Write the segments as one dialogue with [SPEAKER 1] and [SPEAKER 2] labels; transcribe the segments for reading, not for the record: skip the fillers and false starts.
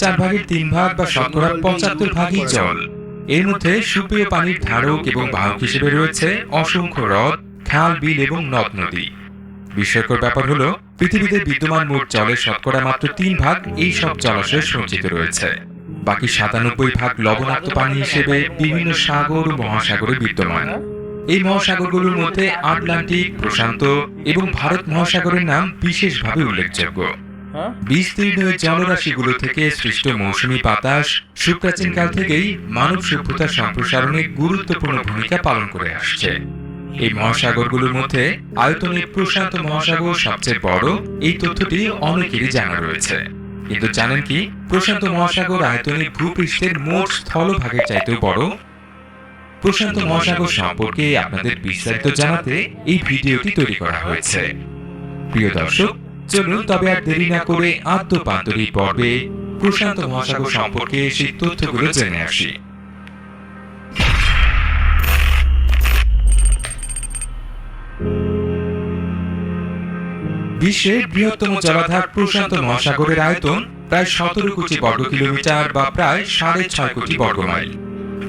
[SPEAKER 1] চার ভাগের তিন ভাগ বা শতকরা ৭৫ ভাগই জল। এর মধ্যে সুপেয় পানির ধারক এবং বাহক হিসেবে রয়েছে অসংখ্য হ্রদ, খাল, বিল এবং নদ নদী। বিস্ময়কর ব্যাপার হলো পৃথিবীতে বিদ্যমান মোট জলের শতকরা মাত্র ৩ ভাগ এই সব জলাশয়ে সঞ্চিত রয়েছে। বাকি ৯৭ ভাগ লবণাক্ত পানি হিসেবে বিভিন্ন সাগর ও মহাসাগরে বিদ্যমান। এই মহাসাগরগুলোর মধ্যে আটলান্টিক, প্রশান্ত এবং ভারত মহাসাগরের নাম বিশেষভাবে উল্লেখযোগ্য। বিস্তীর্ণ জলরাশিগুলো থেকে সৃষ্ট মৌসুমী বাতাস সুপ্রাচীনকাল থেকেই মানব সভ্যতার সম্প্রসারণে গুরুত্বপূর্ণ ভূমিকা পালন করে আসছে। এই মহাসাগরগুলোর মধ্যে আয়তনে প্রশান্ত মহাসাগর সবচেয়ে বড়, এই তথ্যটি অনেকেরই জানা রয়েছে। কিন্তু জানেন কি প্রশান্ত মহাসাগর আয়তনে ভূপৃষ্ঠের মোট স্থলভাগের চাইতেও বড়? প্রশান্ত মহাসাগর সম্পর্কে আপনাদের বিস্তারিত জানাতে এই ভিডিওটি তৈরি করা হয়েছে। প্রিয় দর্শক, চলুন তবে আর দেরি না করে আদ্যপান্তরী পর্বে প্রশান্ত মহাসাগর সম্পর্কে সেই তথ্যগুলো জেনে আসি। বিশ্বের বৃহত্তম জলাধার প্রশান্ত মহাসাগরের আয়তন প্রায় ১৭ কোটি বর্গ কিলোমিটার বা প্রায় ৬.৫ কোটি বর্গ মাইল।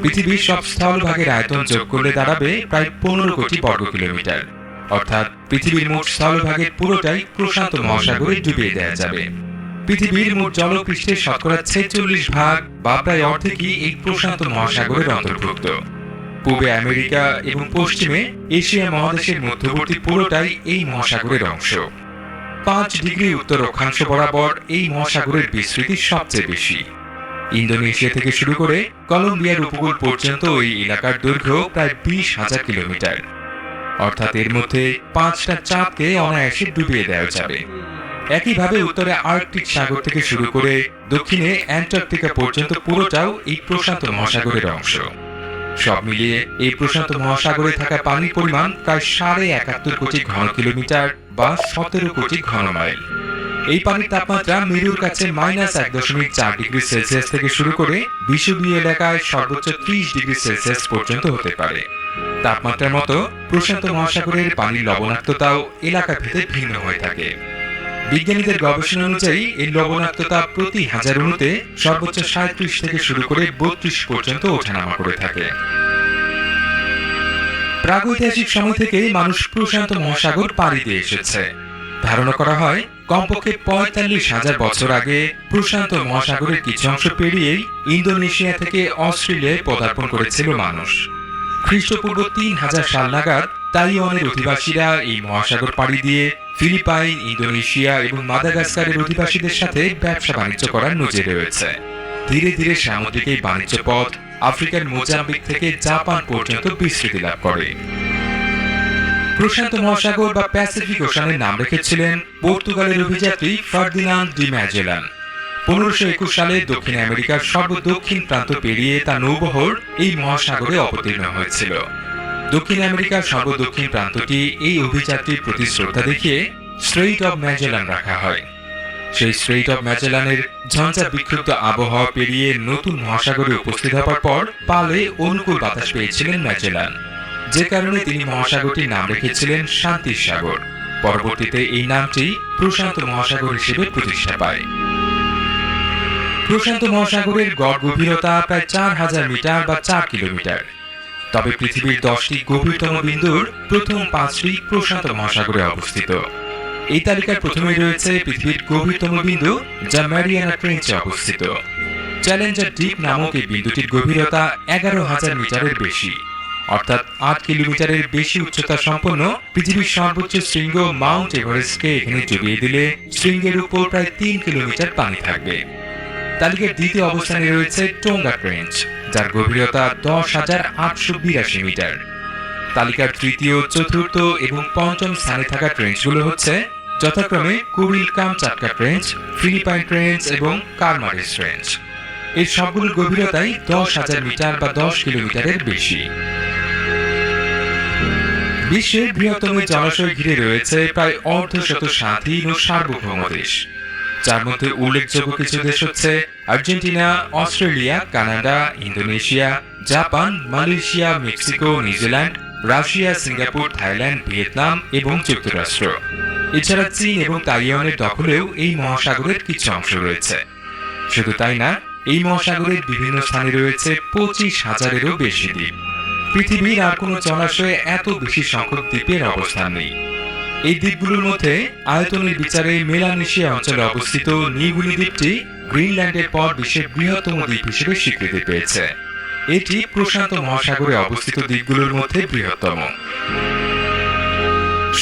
[SPEAKER 1] পৃথিবীর সব স্থলভাগের আয়তন যোগ করলে দাঁড়াবে প্রায় ১৫ কোটি বর্গ কিলোমিটার। অর্থাৎ পৃথিবীর মোট স্থলভাগের পুরোটাই প্রশান্ত মহাসাগরে ডুবিয়ে দেওয়া যাবে। পৃথিবীর মোট জলপৃষ্ঠের শতকরা ৪৬ ভাগ বা প্রায় অর্ধেকই এই প্রশান্ত মহাসাগরের অন্তর্ভুক্ত। পূবে আমেরিকা এবং পশ্চিমে এশিয়া মহাদেশের মধ্যবর্তী পুরোটাই এই মহাসাগরের অংশ। ৫ ডিগ্রি উত্তর অক্ষাংশ বরাবর এই মহাসাগরের বিস্তৃতি সবচেয়ে বেশি। ইন্দোনেশিয়া থেকে শুরু করে কলম্বিয়ার উপকূল পর্যন্ত এই এলাকার দৈর্ঘ্য প্রায় ২০,০০০ কিলোমিটার। অর্থাৎ এর মধ্যে ৫টা চাঁদকে অনায়াসে ডুবিয়ে দেওয়া যাবে। একইভাবে উত্তরে আর্কটিক সাগর থেকে শুরু করে দক্ষিণে অ্যান্টার্কটিকা পর্যন্ত পুরোটাও এই প্রশান্ত মহাসাগরের অংশ। সব মিলিয়ে এই প্রশান্ত মহাসাগরে থাকা পানির পরিমাণ প্রায় ৭৭১ কোটি ঘন কিলোমিটার বা ১৭ কোটি ঘন মাইল। এই পানির তাপমাত্রা মেরুর কাছে -১.৪ ডিগ্রি সেলসিয়াস থেকে শুরু করে বিষুবীয় এলাকায় সর্বোচ্চ ৩০ ডিগ্রি সেলসিয়াস পর্যন্ত হতে পারে। তাপমাত্রার মতো প্রশান্ত মহাসাগরের পানির লবণাক্ততাও এলাকা ভেদে ভিন্ন হয়ে থাকে। বিজ্ঞানীদের গবেষণা অনুযায়ী এই লবণাক্ততা প্রতি ১০০০ অণুতে সর্বোচ্চ ৩৭ থেকে শুরু করে ৩২ পর্যন্ত ওঠানামা করে থাকে। প্রাগৈতিহাসিক সময় থেকেই মানুষ প্রশান্ত মহাসাগর পাড়ি দিয়ে এসেছে। ধারণা করা হয় কমপক্ষে ৪৫,০০০ বছর আগে প্রশান্ত মহাসাগরের কিছু অংশ পেরিয়েই ইন্দোনেশিয়া থেকে অস্ট্রেলিয়ায় পদার্পণ করেছিল মানুষ। খ্রিস্টপূর্ব ৩০০০ সাল নাগাদ তাইওয়ানের অধিবাসীরা এই মহাসাগর পাড়ি দিয়ে ফিলিপাইন, ইন্দোনেশিয়া এবং মাদাগাস্কারের অধিবাসীদের সাথে ব্যবসা বাণিজ্য করার নজির রয়েছে। ধীরে ধীরে সামুদ্রিক এই বাণিজ্য পথ আফ্রিকার মোজাম্বিক থেকে জাপান পর্যন্ত বিস্তৃতি লাভ করে। প্রশান্ত মহাসাগর বা প্যাসিফিক ওশানের নাম রেখেছিলেন পর্তুগালের অভিযাত্রী ফার্দিনান্দ ডি ম্যাজেলান। ১৫২১ সালে দক্ষিণ আমেরিকার সর্বদক্ষিণ প্রান্ত পেরিয়ে তার নৌবহর এই মহাসাগরে অবতীর্ণ হয়েছিল। দক্ষিণ আমেরিকার সর্বদক্ষিণ প্রান্তটি এই অভিযাত্রীর প্রতি শ্রদ্ধা দেখিয়ে স্ট্রেইট অব ম্যাজেলান রাখা হয়। সেই স্ট্রেইট অব ম্যাজেলানের ঝঞ্ঝা বিক্ষুব্ধ আবহাওয়া পেরিয়ে নতুন মহাসাগরে উপস্থিত হবার পর পালে অনুকূল বাতাস পেয়েছিলেন ম্যাজেলান, যে কারণে তিনি মহাসাগরটির নাম রেখেছিলেন শান্তির সাগর। পরবর্তীতে এই নামটি প্রশান্ত মহাসাগর হিসেবে প্রতিষ্ঠা পায়। প্রশান্ত মহাসাগরের গড় গভীরতা প্রায় ৪,০০০ মিটার বা ৪ কিলোমিটার। তবে পৃথিবীর ১০টি গভীরতম বিন্দুর প্রথম ৫টি প্রশান্ত মহাসাগরে অবস্থিত। এই তালিকার প্রথমেই রয়েছে পৃথিবীর গভীরতম বিন্দু, যা ম্যারিয়ানা ট্রেঞ্চে অবস্থিত। চ্যালেঞ্জার ডিপ নামক এই বিন্দুটির গভীরতা ১১,০০০ মিটারের বেশি, অর্থাৎ ৮ কিলোমিটারের বেশি উচ্চতা সম্পন্ন পৃথিবীর সর্বোচ্চ শৃঙ্গ মাউন্ট এভারেস্টকে এখানে ডুবিয়ে দিলে শৃঙ্গের উপর প্রায় ৩ কিলোমিটার পানি থাকবে। তালিকার দ্বিতীয় অবস্থানে রয়েছে টোঙ্গা ট্রেঞ্চ, যার গভীরতা ১০,৮৮২ মিটার। তালিকার তৃতীয়, চতুর্থ এবং পঞ্চম স্থানে থাকা ট্রেঞ্চগুলো হচ্ছে যথাক্রমে কুরিল-কামচাটকা ট্রেঞ্চ, ফিলিপাইন ট্রেঞ্চ এবং কারমারিস ট্রেঞ্চ। এর সবগুলোর গভীরতাই ১০,০০০ মিটার বা ১০ কিলোমিটারের বেশি। বিশ্বের বৃহত্তম জলাশয় ঘিরে রয়েছে প্রায় অর্ধশত স্বাধীন ও সার্বভৌম দেশ, যার মধ্যে উল্লেখযোগ্য কিছু দেশ হচ্ছে Argentina, Australia, Canada, Indonesia, Japan, Malaysia, Mexico, New Zealand, Russia, Singapore, Thailand, Vietnam এবং যুক্তরাষ্ট্র। এছাড়া চীন এবং তাইওয়ানের দখলেও এই মহাসাগরের কিছু অংশ রয়েছে। শুধু তাই না, এই মহাসাগরের বিভিন্ন স্থানে রয়েছে 25,000-এরও বেশি দ্বীপ। পৃথিবীর আর কোনো জলাশয়ে এত বেশি সংখ্যক দ্বীপের অবস্থান নেই। এই দ্বীপগুলোর মধ্যে আয়তনের বিচারে মেলানেশিয়া অঞ্চলে অবস্থিত নিউগিনি দ্বীপটি গ্রিনল্যান্ডের পর বিশ্বের বৃহত্তম দ্বীপ হিসেবে স্বীকৃতি পেয়েছে। এটি প্রশান্ত মহাসাগরে অবস্থিত দ্বীপগুলোর মধ্যে বৃহত্তম।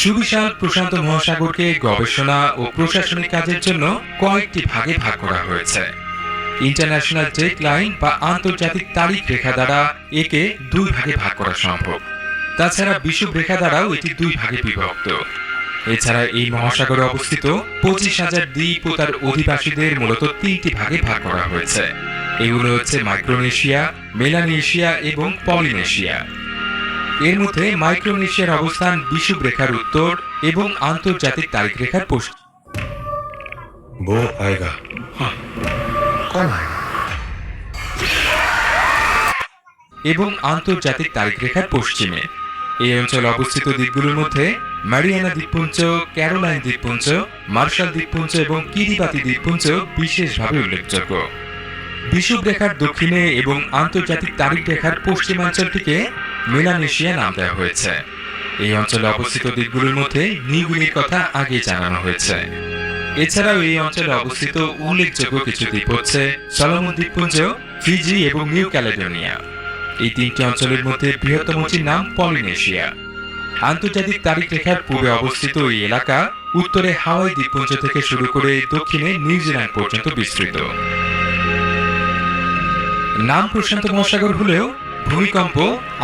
[SPEAKER 1] সুবিশাল প্রশান্ত মহাসাগরকে গবেষণা ও প্রশাসনিক কাজের জন্য কয়েকটি ভাগে ভাগ করা হয়েছে। ইন্টারন্যাশনাল ডেট লাইন বা আন্তর্জাতিক তারিখ রেখা দ্বারা একে 2 ভাগে ভাগ করা সম্ভব। তাছাড়া বিষুব রেখা দ্বারাও এটি 2 ভাগে বিভক্ত। এছাড়া এই মহাসাগরে অবস্থিত 25,000 দ্বীপ ও তার অধিবাসীদের মূলত 3টি ভাগে ভাগ করা হয়েছে। এগুলো হচ্ছে মাইক্রোনেশিয়া, মেলানেশিয়া এবং পলিনেশিয়া। এর মধ্যে মাইক্রোনেশিয়ার অবস্থান বিষুব রেখার উত্তর এবং আন্তর্জাতিক তারিখ রেখার পশ্চিম। পশ্চিমে এই অঞ্চলে অবস্থিত দ্বীপগুলোর মধ্যে মারিয়ানা দ্বীপপুঞ্জ, ক্যারোলাইন দ্বীপপুঞ্জ, মার্শাল দ্বীপপুঞ্জ এবং কিরিবাতি দ্বীপপুঞ্জ বিশেষভাবে উল্লেখযোগ্য। বিষুব রেখার দক্ষিণে এবং আন্তর্জাতিক তারিখ রেখার পশ্চিমাঞ্চলটিকে মেলানেশিয়া নাম দেওয়া হয়েছে। এই অঞ্চলে অবস্থিত দ্বীপগুলোর মধ্যে নিউগিনির কথা আগে জানানো হয়েছে। এছাড়াও এই অঞ্চলে অবস্থিত উল্লেখযোগ্য কিছু দ্বীপ হচ্ছে সলোমন দ্বীপপুঞ্জ, ফিজি এবং নিউ ক্যালেডোনিয়া। এই 3টি অঞ্চলের মধ্যে বৃহত্তমটির নাম পলিনেশিয়া। আন্তর্জাতিক তারিখ রেখার পূর্বে অবস্থিত এই এলাকা উত্তরে হাওয়াই দ্বীপপুঞ্জ থেকে শুরু করে দক্ষিণে নিউজিল্যান্ড পর্যন্ত বিস্তৃত। নাম প্রশান্ত মহাসাগর হলেও ভূমিকম্প,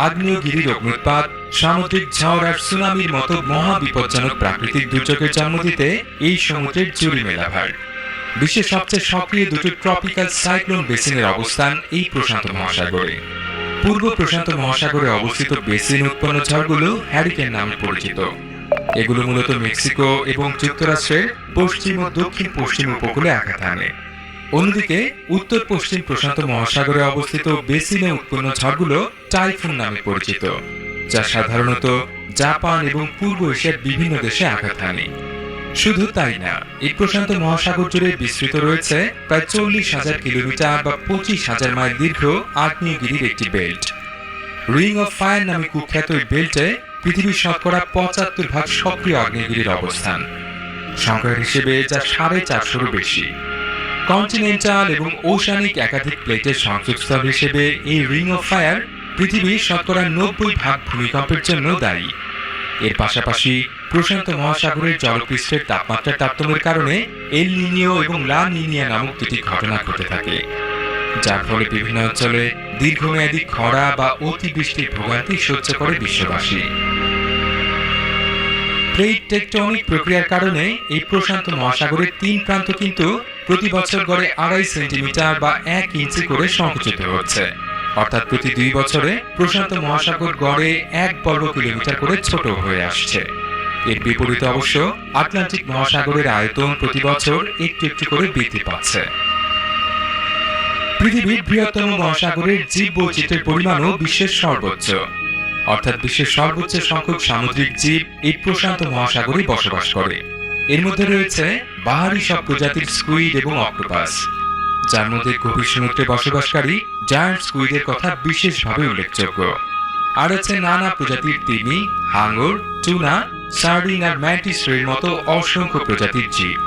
[SPEAKER 1] আগ্নেয়গিরির অগ্নুৎপাত, সামুদ্রিক ঝড় আর সুনামির মতো মহা বিপজ্জনক প্রাকৃতিক দুর্যোগের জন্ম দিতে এই সমুদ্রের জুড়ি মেলাভার। বিশ্বের সবচেয়ে সক্রিয় 2টি ট্রপিক্যাল সাইক্লোন বেসিনের অবস্থান এই প্রশান্ত মহাসাগরে। পূর্ব প্রশান্ত মহাসাগরে অবস্থিত বেসিন উৎপন্ন ঝড়গুলো হ্যারিকেন নামে পরিচিত। এগুলো মূলত মেক্সিকো এবং যুক্তরাষ্ট্রের পশ্চিম ও দক্ষিণ পশ্চিম উপকূলে আঘাত হানে। অন্যদিকে উত্তর পশ্চিম প্রশান্ত মহাসাগরে অবস্থিত বেসিনে উৎপন্ন ঝড়গুলো টাইফুন নামে পরিচিত, যা সাধারণত জাপান এবং পূর্ব এশিয়ার বিভিন্ন দেশে আঘাত হানে। শুধু তাই না, এই প্রশান্ত মহাসাগর জুড়ে বিস্তৃত রয়েছে প্রায় 40,000 কিলোমিটার বা 25,000 মাইল দীর্ঘ আগ্নেয়গিরির একটি বেল্ট। রিং অফ ফায়ার নামে কুখ্যাত এই বেল্টে পৃথিবীর শতকরা 75% সক্রিয় আগ্নেয়গিরির অবস্থান। সংখ্যার হিসেবে যা 450-এরও বেশি। কন্টিনেন্টাল এবং ওশানিক একাধিক প্লেটের সংযোগস্থল হিসেবে এই রিং অফ ফায়ার পৃথিবীর শতকরা 90% ভূমিকম্পের জন্য দায়ী। এর পাশাপাশি প্রশান্ত মহাসাগরের জলপৃষ্ঠের তাপমাত্রার তারতম্যের কারণে এল নিনিও এবং লা নিনিয়া নামক 2টি ঘটনা ঘটে থাকে, যার ফলে বিভিন্ন অঞ্চলে দীর্ঘমেয়াদী খরা বা অতিবৃষ্টির ভোগান্তি সহ্য করে বিশ্ববাসী। প্লেট টেকটনিক প্রক্রিয়ার কারণে এই প্রশান্ত মহাসাগরের 3 প্রান্ত কিন্তু প্রতি বছর গড়ে 2.5 সেন্টিমিটার বা 1 ইঞ্চি করে সংকুচিত হচ্ছে। অর্থাৎ প্রতি 2 বছরে প্রশান্ত মহাসাগর গড়ে 1 বর্গ কিলোমিটার করে ছোট হয়ে আসছে। এর বিপরীতে অবশ্য আটলান্টিক মহাসাগরের আয়তন প্রতি বছর একটু একটু করে বৃদ্ধি পাচ্ছে। পৃথিবীর বৃহত্তম মহাসাগরের জীব বৈচিত্র্যের পরিমাণও বিশ্বের সর্বোচ্চ, অর্থাৎ বিশ্বের সর্বোচ্চ সংখ্যক সামুদ্রিক জীব এই প্রশান্ত মহাসাগরে বসবাস করে। এর মধ্যে রয়েছে বাহারি সব প্রজাতির স্কুইড এবং অক্টোপাস, যার মধ্যে গভীর সমুদ্রে বসবাসকারী জায়ান্ট স্কুইডের কথা বিশেষভাবে উল্লেখযোগ্য। আর আছে নানা প্রজাতির তিমি, হাঙর, টুনা, সার্ডিন আর ম্যান্টিস রের মতো অসংখ্য প্রজাতির জীব।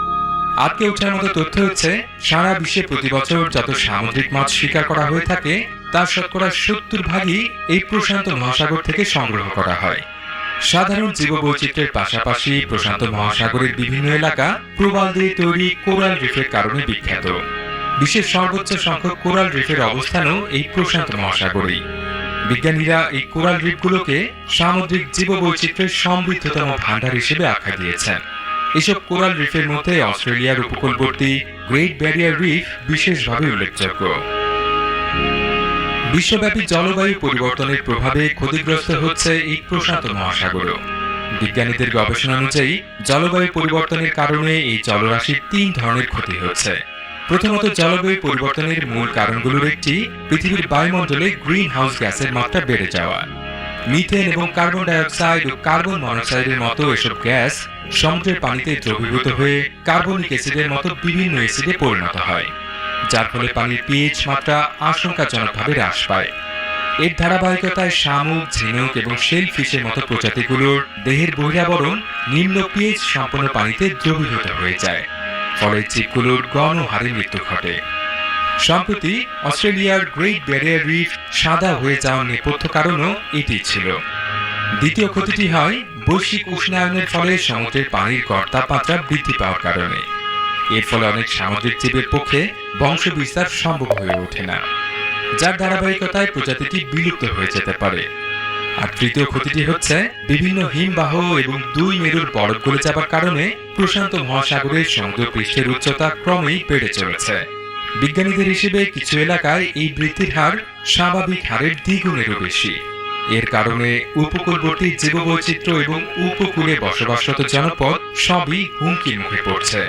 [SPEAKER 1] আটকে ওঠার মতো তথ্য হচ্ছে সারা বিশ্বে প্রতি বছর যত সামুদ্রিক মাছ শিকার করা হয়ে থাকে তার শতকরা 70% এই প্রশান্ত মহাসাগর থেকে সংগ্রহ করা হয়। সাধারণ জীববৈচিত্র্যের পাশাপাশি প্রশান্ত মহাসাগরের বিভিন্ন এলাকা প্রবাল দিয়ে তৈরি কোরাল রিফের কারণে বিখ্যাত। বিশ্বের সর্বোচ্চ সংখ্যক কোরাল রিফের অবস্থানও এই প্রশান্ত মহাসাগরেই। বিজ্ঞানীরা এই কোরাল রিফগুলোকে সামুদ্রিক জীববৈচিত্র্যের সমৃদ্ধতম ভান্ডার হিসেবে আখ্যা দিয়েছেন। এসব কোরাল রিফের মধ্যে অস্ট্রেলিয়ার উপকূলবর্তী গ্রেট ব্যারিয়ার রিফ বিশেষভাবে উল্লেখযোগ্য। বিশ্বব্যাপী জলবায়ু পরিবর্তনের প্রভাবে ক্ষতিগ্রস্ত হচ্ছে এই প্রশান্ত মহাসাগরও। বিজ্ঞানীদের গবেষণা অনুযায়ী জলবায়ু পরিবর্তনের কারণে এই জলরাশির 3 ধরনের ক্ষতি হচ্ছে। প্রথমত, জলবায়ু পরিবর্তনের মূল কারণগুলোর একটি পৃথিবীর বায়ুমণ্ডলে গ্রিন হাউস গ্যাসের মাত্রা বেড়ে যাওয়া। মিথেন এবং কার্বন ডাইঅক্সাইড ও কার্বন মনোক্সাইডের মতো এসব গ্যাস সমুদ্রের পানিতে দ্রবীভূত হয়ে কার্বনিক অ্যাসিডের মতো বিভিন্ন অ্যাসিডে পরিণত হয়। যার ফলে পানির পিএইচ মাত্রা আশঙ্কাজনকভাবে হ্রাস পায়। এর ধারাবাহিকতায় শামুক, ঝিনুক এবং শেলফিশের মতো প্রজাতিগুলোর দেহের বহিরাবরণ নিম্ন পিএইচ সম্পন্ন পানিতে দ্রবীভূত হয়ে যায়, ফলে জীবগুলোর গণহারে মৃত্যু ঘটে। সম্প্রতি অস্ট্রেলিয়ার গ্রেট ব্যারিয়ার রিফ সাদা হয়ে যাওয়ার নেপথ্য কারণও এটি ছিল। দ্বিতীয় ক্ষতিটি হয় বৈশ্বিক উষ্ণায়নের ফলে সমুদ্রের পানির গড় তাপমাত্রা বৃদ্ধি পাওয়ার কারণে। এর ফলে অনেক সামুদ্রিক জীবের পক্ষে বংশবিস্তার সম্ভব হয়ে ওঠে না, যার ধারাবাহিকতায় প্রজাতিটি বিলুপ্ত হয়ে যেতে পারে। আর তৃতীয় ক্ষতিটি হচ্ছে বিভিন্ন হিমবাহ এবং দুই মেরুর বরফ গলে যাবার কারণে প্রশান্ত মহাসাগরের সমুদ্র পৃষ্ঠের উচ্চতা ক্রমেই বেড়ে চলেছে। বিজ্ঞানীদের হিসেবে কিছু এলাকায় এই বৃদ্ধির হার স্বাভাবিক হারের দ্বিগুণেরও বেশি। এর কারণে উপকূলবর্তী জীববৈচিত্র্য এবং উপকূলে বসবাসরত জনপদ সবই হুমকির মুখে পড়ছে।